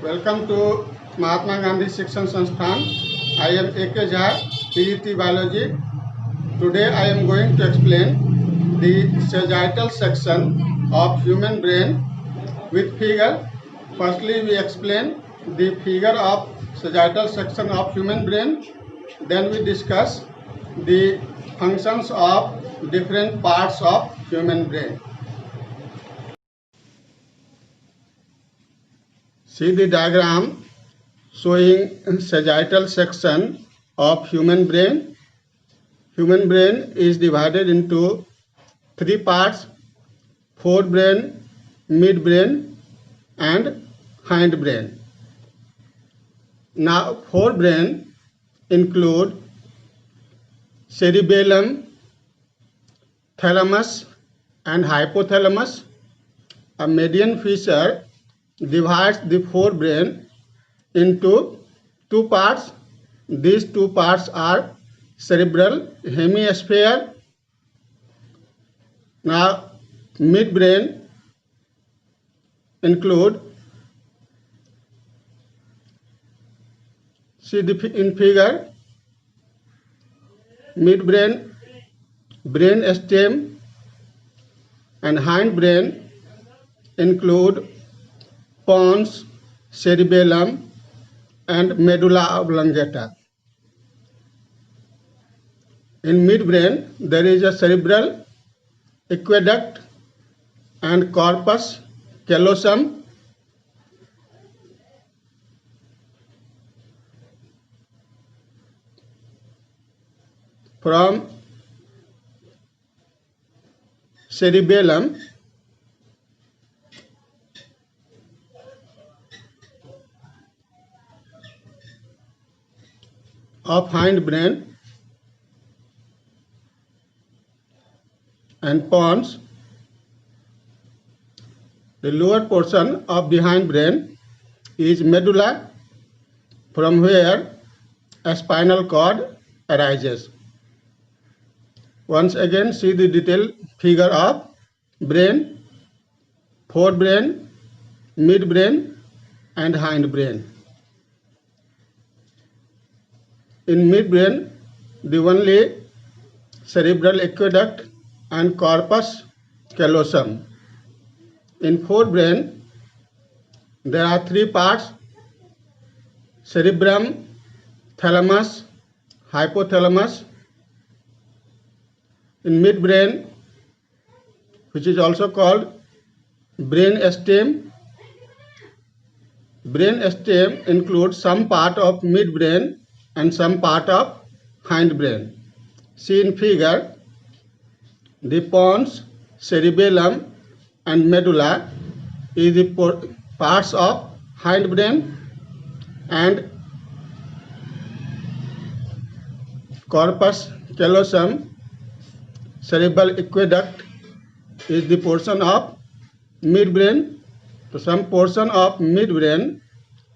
Welcome to Mahatma Gandhi Shikshan Sansthan. I am A.K. Jha, PET Biology. Today I am going to explain the sagittal section of human brain with figure. Firstly, we explain the figure of sagittal section of human brain. Then we discuss the functions of different parts of human brain. See the diagram showing sagittal section of human brain. Human brain is divided into three parts: forebrain, midbrain, and hindbrain. Now, forebrain include cerebellum, thalamus, and hypothalamus. A median fissure divides the forebrain into two parts. These two parts are cerebral hemisphere. Now, midbrain include, see in figure, midbrain, brain stem, and hindbrain include pons, cerebellum, and medulla oblongata. In midbrain, there is a cerebral aqueduct and corpus callosum. From cerebellum, of hindbrain and pons, the lower portion of the hindbrain is medulla, from where a spinal cord arises. Once again, see the detailed figure of brain, forebrain, midbrain, and hindbrain. In midbrain, the only cerebral aqueduct and corpus callosum. In forebrain, there are three parts: cerebrum, thalamus, hypothalamus. In midbrain, which is also called brain stem includes some part of midbrain and some part of hindbrain. See in figure, the pons, cerebellum, and medulla is the parts of hindbrain, and corpus callosum, cerebral aqueduct, is the portion of midbrain. So some portion of midbrain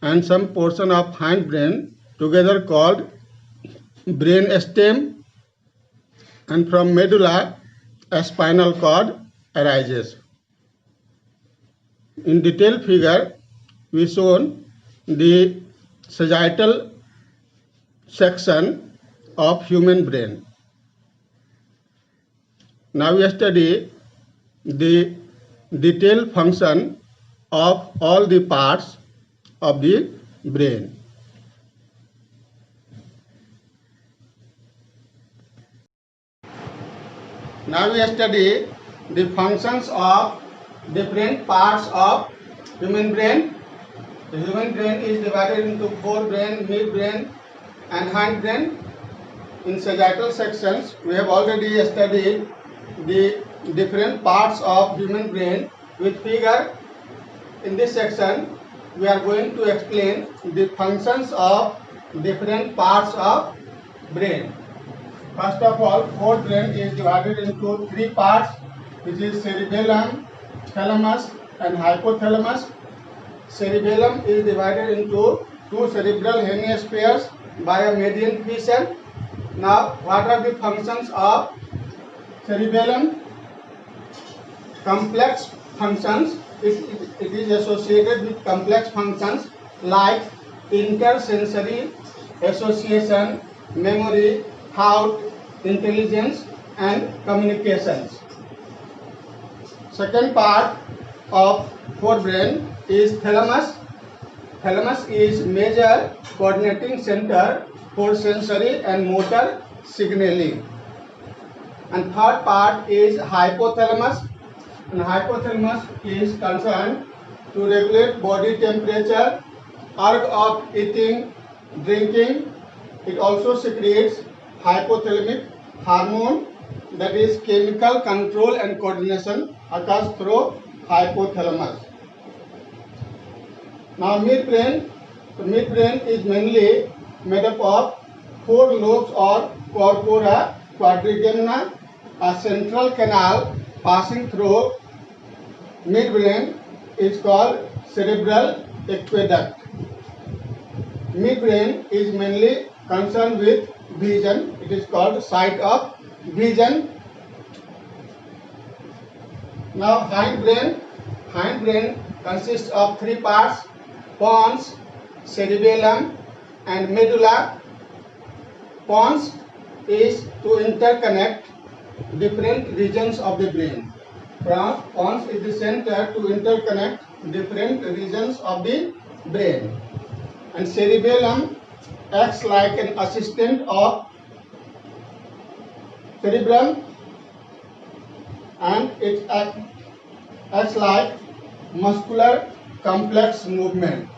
and some portion of hindbrain together called brain stem, and from medulla a spinal cord arises. In detailed figure, we shown the sagittal section of human brain. Now we study the detailed function of all the parts of the brain. Now we study the functions of different parts of human brain. The human brain is divided into forebrain, midbrain, and hindbrain. In sagittal sections, we have already studied the different parts of human brain with figure. In this section, we are going to explain the functions of different parts of brain. First of all, forebrain is divided into three parts, which is cerebellum, thalamus, and hypothalamus. Cerebellum is divided into two cerebral hemispheres by a median fissure. Now, what are the functions of cerebellum? Complex functions. It is associated with complex functions like intersensory association, memory, thought, intelligence, and communications. Second part of forebrain is thalamus. Thalamus is major coordinating center for sensory and motor signaling. And third part is hypothalamus. And hypothalamus is concerned to regulate body temperature, urge of eating, drinking. It also secretes hypothalamic hormone, that is chemical control and coordination occurs through hypothalamus. Now midbrain. The midbrain is mainly made up of 4 lobes or corpora quadrigemina, a central canal passing through midbrain is called cerebral aqueduct. Midbrain is mainly concerned with vision. It is called site of vision. Now hindbrain. Hindbrain consists of 3 parts: pons, cerebellum, and medulla. Pons is to interconnect different regions of the brain. Pons is the center to interconnect different regions of the brain. And cerebellum acts like an assistant of cerebrum, and it acts like muscular complex movement.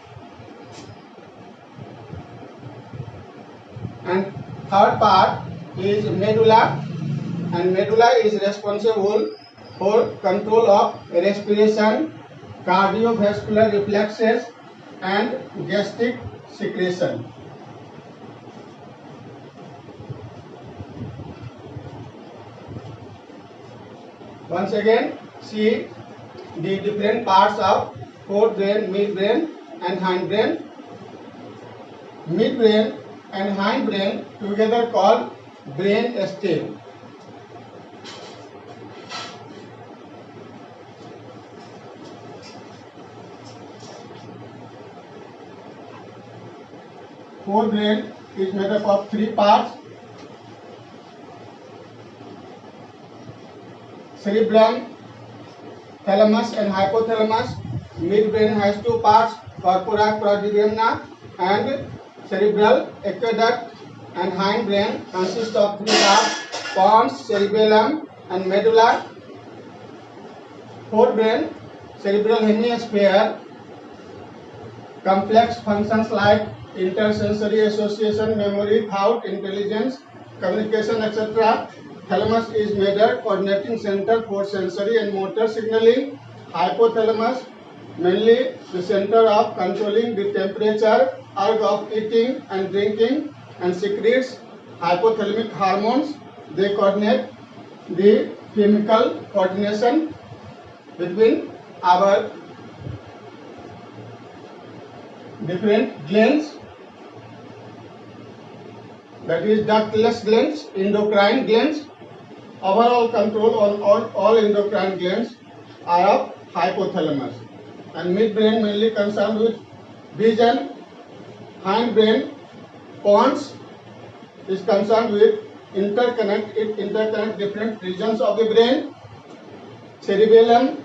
And third part is medulla, and medulla is responsible for control of respiration, cardiovascular reflexes, and gastric secretion. Once again, see the different parts of forebrain, midbrain, and hindbrain. Midbrain and hindbrain together called brain stem. Forebrain is made up of 3 parts: cerebrum, thalamus, and hypothalamus. Midbrain has 2 parts: corpora quadrigemina and cerebral aqueduct. And hindbrain consists of 3 parts: pons, cerebellum, and medulla. Forebrain, cerebral hemisphere, complex functions like intersensory association, memory, thought, intelligence, communication, etc. Thalamus is major coordinating center for sensory and motor signaling. Hypothalamus mainly the center of controlling the temperature, urge of eating and drinking, and secretes hypothalamic hormones. They coordinate the chemical coordination between our different glands, that is ductless glands, endocrine glands. Overall control on all endocrine glands are of hypothalamus. And midbrain mainly concerned with vision. Hindbrain, pons, is concerned with interconnect different regions of the brain. Cerebellum,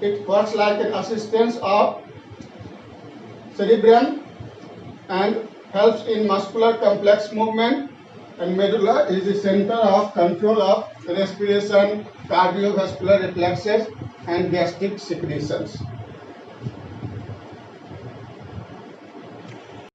it works like an assistant of cerebrum and helps in muscular complex movement. And medulla is the center of control of respiration, cardiovascular reflexes, and gastric secretions.